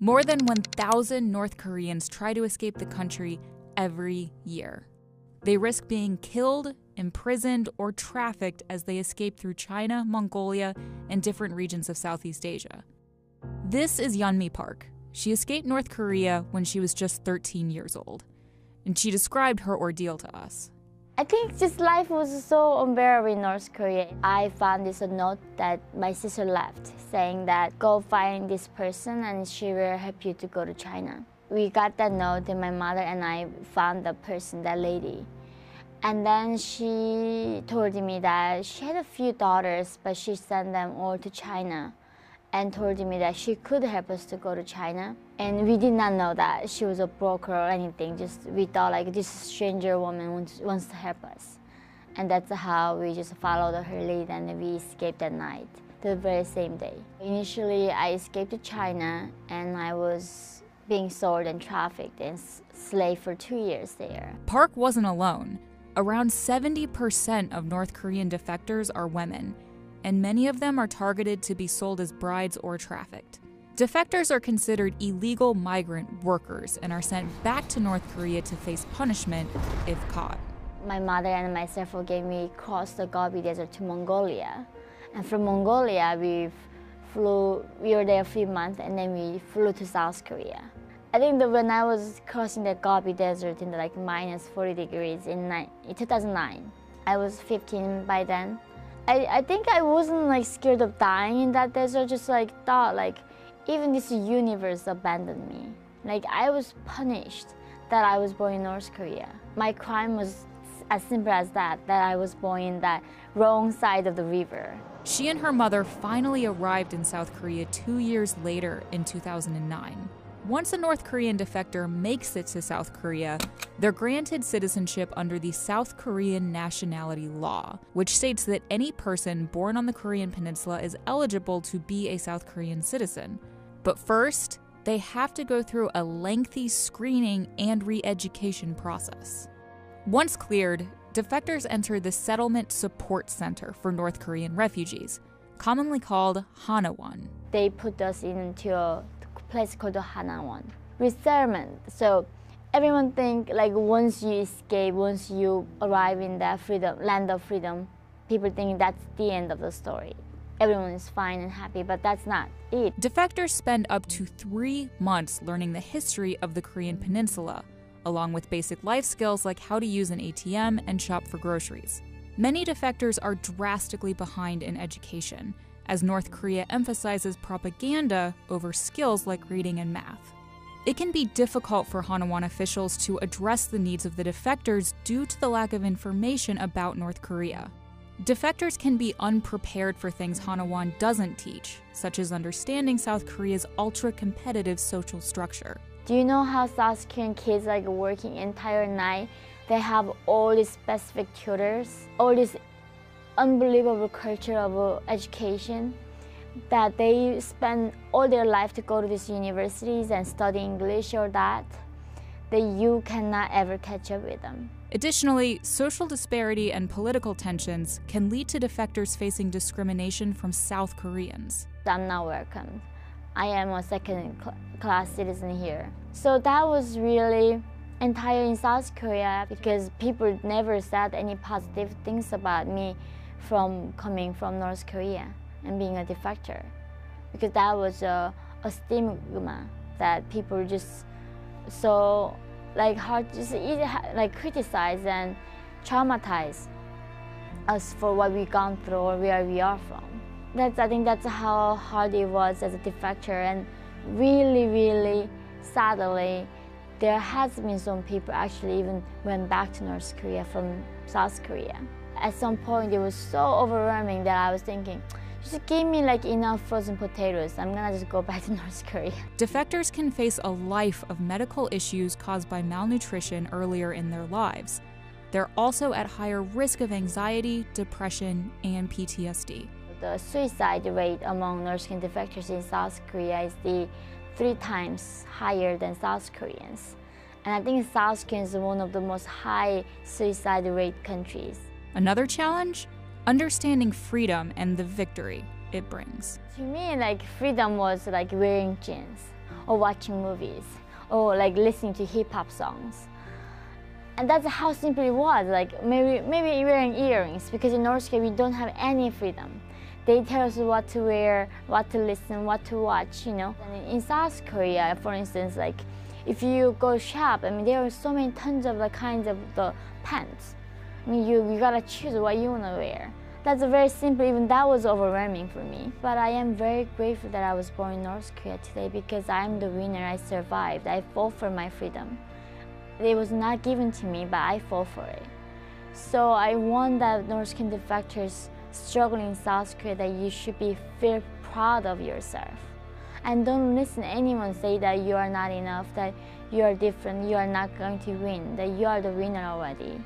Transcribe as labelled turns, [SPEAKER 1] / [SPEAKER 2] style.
[SPEAKER 1] More than 1,000 North Koreans try to escape the country every year. They risk being killed, imprisoned, or trafficked as they escape through China, Mongolia, and different regions of Southeast Asia. This is Yeon Mi Park. She escaped North Korea when she was just 13 years old, and she described her ordeal to us.
[SPEAKER 2] I think just life was so unbearable in North Korea. I found this note that my sister left saying that go find this person and she will help you to go to China. We got that note and my mother and I found the person, that lady. And then she told me that she had a few daughters, but she sent them all to China and told me that she could help us to go to China. And we did not know that she was a broker or anything. Just we thought like this stranger woman wants to help us. And that's how we just followed her lead and we escaped that night, the very same day. Initially, I escaped to China and I was being sold and trafficked and slave for 2 years there.
[SPEAKER 1] Park wasn't alone. Around 70% of North Korean defectors are women, and many of them are targeted to be sold as brides or trafficked. Defectors are considered illegal migrant workers and are sent back to North Korea to face punishment if caught.
[SPEAKER 2] My mother and myself gave me cross the Gobi Desert to Mongolia. And from Mongolia, we were there a few months and then we flew to South Korea. I think that when I was crossing the Gobi Desert in the like minus 40 degrees in 2009, I was 15 by then. I think I wasn't like scared of dying in that desert, just like thought like even this universe abandoned me. Like I was punished that I was born in North Korea. My crime was as simple as that I was born in that wrong side of the river.
[SPEAKER 1] She and her mother finally arrived in South Korea 2 years later in 2009. Once a North Korean defector makes it to South Korea, they're granted citizenship under the South Korean nationality law, which states that any person born on the Korean peninsula is eligible to be a South Korean citizen. But first, they have to go through a lengthy screening and re-education process. Once cleared, defectors enter the Settlement Support Center for North Korean refugees, commonly called Hanawon.
[SPEAKER 2] They put us into a place called the Hanawon. Resettlement. So everyone think like once you escape, once you arrive in that land of freedom, people think that's the end of the story. Everyone is fine and happy, but that's not it.
[SPEAKER 1] Defectors spend up to 3 months learning the history of the Korean peninsula, along with basic life skills like how to use an ATM and shop for groceries. Many defectors are drastically behind in education, as North Korea emphasizes propaganda over skills like reading and math. It can be difficult for Hanawon officials to address the needs of the defectors due to the lack of information about North Korea. Defectors can be unprepared for things Hanawon doesn't teach, such as understanding South Korea's ultra-competitive social structure.
[SPEAKER 2] Do you know how South Korean kids like working entire night? They have all these specific tutors, all this unbelievable culture of education, that they spend all their life to go to these universities and study English or that you cannot ever catch up with them.
[SPEAKER 1] Additionally, social disparity and political tensions can lead to defectors facing discrimination from South Koreans.
[SPEAKER 2] I'm not welcomed. I am a second-class citizen here. So that was really entire in South Korea because people never said any positive things about me from coming from North Korea and being a defector, because that was a stigma that people just so like hard just like criticize and traumatize us for what we gone through or where we are from. I think that's how hard it was as a defector, and really sadly there has been some people actually even went back to North Korea from South Korea. At some point, it was so overwhelming that I was thinking, just give me like enough frozen potatoes. I'm gonna just go back to North Korea.
[SPEAKER 1] Defectors can face a life of medical issues caused by malnutrition earlier in their lives. They're also at higher risk of anxiety, depression, and PTSD.
[SPEAKER 2] The suicide rate among North Korean defectors in South Korea is 3 times higher than South Koreans. And I think South Korea is one of the most high suicide rate countries.
[SPEAKER 1] Another challenge? Understanding freedom and the victory it brings.
[SPEAKER 2] To me, like freedom was like wearing jeans or watching movies, or like listening to hip-hop songs. And that's how simple it was. Like maybe wearing earrings, because in North Korea we don't have any freedom. They tell us what to wear, what to listen, what to watch, you know. And in South Korea, for instance, like if you go shop, I mean, there are so many tons of the kinds of the pants. I mean, you gotta choose what you wanna wear. That's a very simple, even that was overwhelming for me. But I am very grateful that I was born in North Korea today, because I'm the winner, I survived, I fought for my freedom. It was not given to me, but I fought for it. So I want that North Korean defectors struggling in South Korea, that you should feel proud of yourself. And don't listen to anyone say that you are not enough, that you are different, you are not going to win, that you are the winner already.